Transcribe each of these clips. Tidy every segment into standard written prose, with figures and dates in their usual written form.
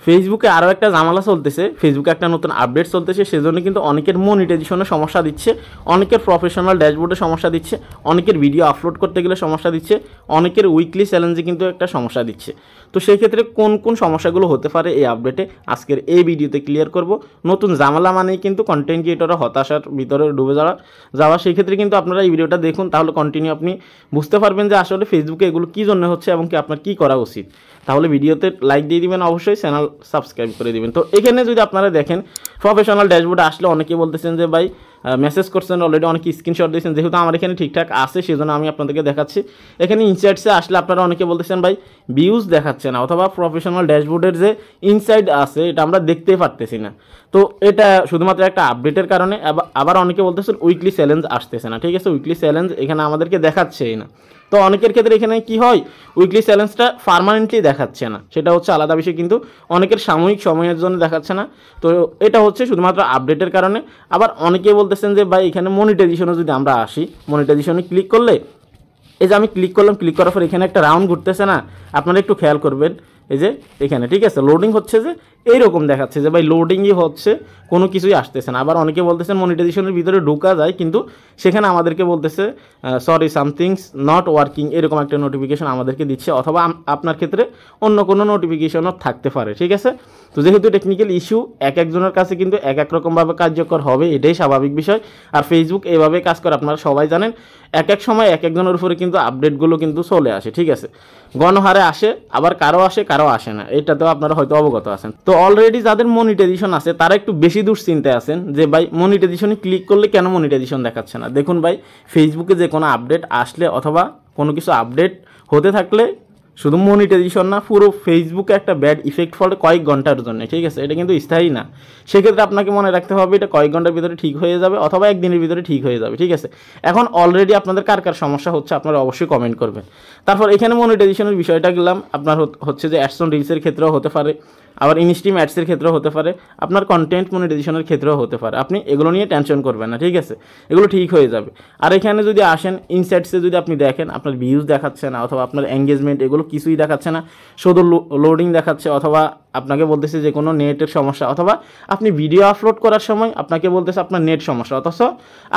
ফেসবুকে আরও একটা ঝামেলা চলতেছে, ফেসবুকে একটা নতুন আপডেট চলতেছে, সেজন্য কিন্তু অনেকের মনিটাইজেশনের সমস্যা দিচ্ছে, অনেকের প্রফেশনাল ড্যাশবোর্ডে সমস্যা দিচ্ছে, অনেকের ভিডিও আপলোড করতে গেলে সমস্যা দিচ্ছে, অনেকের উইকলি চ্যালেঞ্জে কিন্তু একটা সমস্যা দিচ্ছে। তো সেই ক্ষেত্রে কোন কোন সমস্যাগুলো হতে পারে এই আপডেটে আজকের এই ভিডিওতে ক্লিয়ার করব। নতুন ঝামেলা মানেই কিন্তু কন্টেন্ট ক্রিয়েটররা হতাশার ভিতরে ডুবে যাওয়া সেই ক্ষেত্রে কিন্তু আপনারা এই ভিডিওটা দেখুন, তাহলে কন্টিনিউ আপনি বুঝতে পারবেন যে আসলে ফেসবুকে এগুলো কী জন্য হচ্ছে এবং কি আপনার কী করা উচিত। তাহলে ভিডিওতে লাইক দিয়ে দিবেন, অবশ্যই চ্যানেল সাবস্ক্রাইব করে দিবেন। তো এখানে যদি আপনারা দেখেন প্রফেশনাল ড্যাশবোর্ডে আসলে অনেকে বলতেছেন যে ভাই মেসেজ করছেন অলরেডি, অনেকে স্ক্রিনশট দিয়েছেন, যেহেতু আমার এখানে ঠিকঠাক আছে সেজন্য আমি আপনাদেরকে দেখাচ্ছি। এখানে ইনসাইটসে আসলে আপনারা অনেকে বলতেছেন ভাই ভিউজ দেখাচ্ছে না, অথবা প্রফেশনাল ড্যাশবোর্ডের যে ইনসাইড আছে এটা আমরা দেখতেই পারতেছি না। তো এটা শুধুমাত্র একটা আপডেটের কারণে। আবার অনেকে বলতেছেন উইকলি চ্যালেঞ্জ আসতেছে না। ঠিক আছে, উইকলি চ্যালেঞ্জ এখানে আমাদেরকে দেখাচ্ছেই না। তো অনেকের ক্ষেত্রে এখানে কি হয়, উইকলি চ্যালেঞ্জটা পার্মানেন্টলি দেখাচ্ছে না, সেটা হচ্ছে আলাদা বিষয়, কিন্তু অনেকের সাময়িক সময়ের জন্য দেখাচ্ছে না। তো এটা হচ্ছে শুধুমাত্র আপডেটের কারণে। আবার অনেকে বলতেছেন যে ভাই এখানে মনিটাইজেশনে যদি আমরা আসি, মনিটাইজেশনে ক্লিক করলে, এই যে আমি ক্লিক করলাম, ক্লিক করার পর এখানে একটা রাউন্ড ঘুরতেছে না, আপনারা একটু খেয়াল করবেন। এই যে এখানে ঠিক আছে লোডিং হচ্ছে, যে এইরকম দেখাচ্ছে যে ভাই লোডিংই হচ্ছে, কোনো কিছুই আসতেছে না। আবার অনেকে বলতেছেন মনিটাইজেশনের ভিতরে ঢোকা যায়, কিন্তু সেখানে আমাদেরকে বলতেছে সরি সামথিংস নট ওয়ার্কিং, এরকম একটা নোটিফিকেশন আমাদেরকে দিচ্ছে, অথবা আপনার ক্ষেত্রে অন্য কোনো নোটিফিকেশনও থাকতে পারে। ঠিক আছে, তো যেহেতু টেকনিক্যাল ইস্যু এক একজনের কাছে কিন্তু এক এক রকমভাবে কার্যকর হবে, এটাই স্বাভাবিক বিষয়। আর ফেসবুক এইভাবে কাজ করে, আপনারা সবাই জানেন। এক এক সময় এক একজনের উপরে কিন্তু আপডেটগুলো কিন্তু চলে আসে। ঠিক আছে, গণহারে আসে, আবার কারো আসে কারো আসে না, এটাতেও আপনারা হয়তো অবগত আছেন। তো অলরেডি যাদের মনিটাইজেশন আছে তারা একটু বেশি দুশ্চিন্তায় আছেন যে ভাই মনিটাইজেশনে ক্লিক করলে কেন মনিটাইজেশন দেখাচ্ছে না। দেখুন ভাই, ফেসবুকে যে কোনো আপডেট আসলে অথবা কোনো কিছু আপডেট হতে থাকলে শুধু মনিটাইজেশন না, পুরো ফেসবুকে একটা ব্যাড ইফেক্ট ফলে কয়েক ঘন্টার জন্য। ঠিক আছে, এটা কিন্তু স্থায়ী না। সেক্ষেত্রে আপনাকে মনে রাখতে হবে এটা কয়েক ঘন্টার ভিতরে ঠিক হয়ে যাবে, অথবা একদিনের ভিতরে ঠিক হয়ে যাবে। ঠিক আছে, এখন অলরেডি আপনাদের কার কার সমস্যা হচ্ছে আপনারা অবশ্যই কমেন্ট করবেন। তারপর এখানে মনিটাইজেশনের বিষয়টা গেলাম, আপনার হচ্ছে যে অ্যাডস অন রিলসের ক্ষেত্রেও হতে পারে, আবার ইনস্ট্রিম অ্যাডসের ক্ষেত্রেও হতে পারে, আপনার কন্টেন্ট মনিটাইজেশনের ক্ষেত্রেও হতে পারে। আপনি এগুলো নিয়ে টেনশন করবেন না। ঠিক আছে, এগুলো ঠিক হয়ে যাবে। আর এখানে যদি আসেন ইনসাইটসে যদি আপনি দেখেন, আপনার ভিউজ দেখাচ্ছে না, অথবা আপনার এঙ্গেজমেন্ট, এগুলো কিছুই দেখাচ্ছে না, শুধু লোডিং দেখাচ্ছে, অথবা আপনাকে বলতেছে যে কোনো নেটের সমস্যা, অথবা আপনি ভিডিও আপলোড করার সময় আপনাকে বলতেছে আপনার নেট সমস্যা, অথচ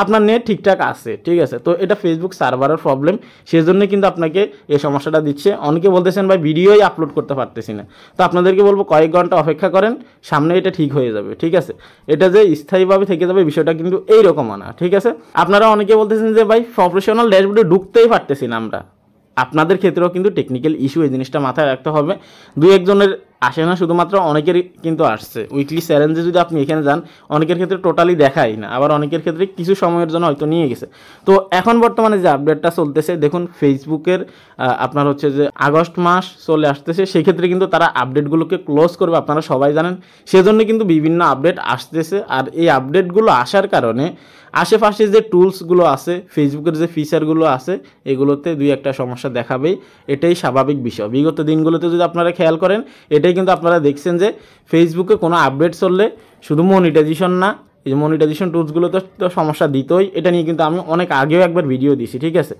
আপনার নেট ঠিকঠাক আছে। ঠিক আছে, তো এটা ফেসবুক সার্ভারের প্রবলেম, সেজন্য কিন্তু আপনাকে এই সমস্যাটা দিচ্ছে। অনেকে বলতেছেন ভাই ভিডিওই আপলোড করতে পারতেছি না, তো আপনাদেরকে বলবো কয়েক ঘন্টা অপেক্ষা করেন, সামনে এটা ঠিক হয়ে যাবে। ঠিক আছে, এটা যে স্থায়ীভাবে থেকে যাবে বিষয়টা কিন্তু এইরকম না। ঠিক আছে, আপনারা অনেকে বলতেছেন যে ভাই প্রফেশনাল ড্যাশবোর্ডে ঢুকতেই পারতেছি না আমরা, আপনাদের ক্ষেত্রেও কিন্তু টেকনিক্যাল ইস্যু, এই জিনিসটা মাথায় রাখতে হবে। দুই একজনের আসে না, শুধুমাত্র অনেকেরই কিন্তু আসছে। উইকলি চ্যালেঞ্জে যদি আপনি এখানে যান, অনেকের ক্ষেত্রে টোটালি দেখাই না, আবার অনেকের ক্ষেত্রে কিছু সময়ের জন্য হয়তো নিয়ে গেছে। তো এখন বর্তমানে যে আপডেটটা চলতেছে, দেখুন ফেসবুকের আপনার হচ্ছে যে আগস্ট মাস চলে আসতেছে, সেক্ষেত্রে কিন্তু তারা আপডেটগুলোকে ক্লোজ করবে, আপনারা সবাই জানেন। সেজন্য কিন্তু বিভিন্ন আপডেট আসতেছে, আর এই আপডেটগুলো আসার কারণে আশেপাশে যে টুলসগুলো আছে, ফেসবুকের যে ফিচারগুলো আছে, এগুলোতে দুই একটা সমস্যা দেখাবেই, এটাই স্বাভাবিক বিষয়। বিগত দিনগুলোতে যদি আপনারা খেয়াল করেন, এটাই কিন্তু আপনারা দেখছেন যে ফেসবুকে কোনো আপডেট চললে শুধু মনিটাইজেশন না, এই যে মনিটাইজেশন টুলসগুলোতে তো সমস্যা দিতই, এটা নিয়ে কিন্তু আমি অনেক আগেও একবার ভিডিও দিয়েছি। ঠিক আছে,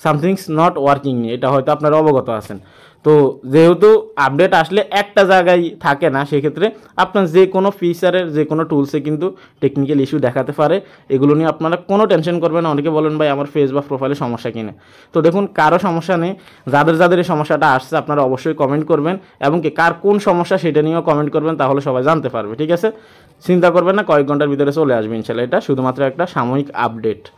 সামথিংস নট ওয়ার্কিং নিয়ে, এটা হয়তো আপনারা অবগত আছেন। তো যেহেতু আপডেট আসলে একটা জায়গায় থাকে না, সেক্ষেত্রে আপনার যে কোনো ফিচারের যে কোনো টুলসে কিন্তু টেকনিক্যাল ইস্যু দেখাতে পারে। এগুলো নিয়ে আপনারা কোনো টেনশন করবেন না। অনেকে বলেন ভাই আমার ফেস বা প্রোফাইলে সমস্যা কিনা, তো দেখুন কারো সমস্যা নেই। যাদের যাদের এই সমস্যাটা আসছে আপনারা অবশ্যই কমেন্ট করবেন, এবং কি কার কোন সমস্যা সেটা নিয়েও কমেন্ট করবেন, তাহলে সবাই জানতে পারবে। ঠিক আছে, চিন্তা করবেন না, কয়েক ঘন্টার ভিতরে চলে আসবে ইনশাআল্লাহ। এটা শুধুমাত্র একটা সাময়িক আপডেট।